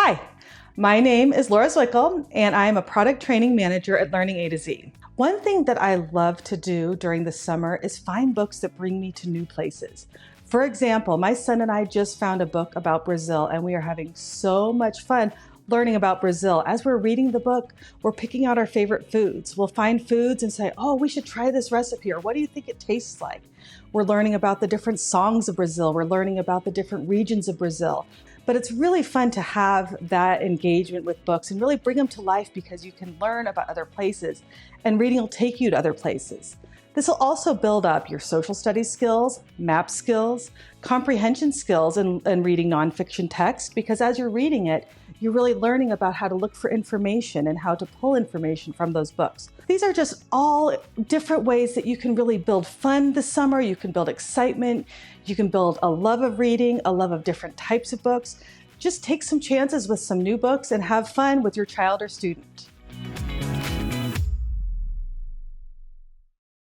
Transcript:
Hi, my name is Laura Zwickel, and I am a product training manager at Learning A to Z. One thing that I love to do during the summer is find books that bring me to new places. For example, my son and I just found a book about Brazil, and we are having so much fun learning about Brazil. As we're reading the book, we're picking out our favorite foods. We'll find foods and say, oh, we should try this recipe, or what do you think it tastes like? We're learning about the different songs of Brazil. We're learning about the different regions of Brazil. But it's really fun to have that engagement with books and really bring them to life because you can learn about other places and reading will take you to other places. This will also build up your social studies skills, map skills, comprehension skills in reading nonfiction text, because as you're reading it, you're really learning about how to look for information and how to pull information from those books. These are just all different ways that you can really build fun this summer. You can build excitement. You can build a love of reading, a love of different types of books. Just take some chances with some new books and have fun with your child or student.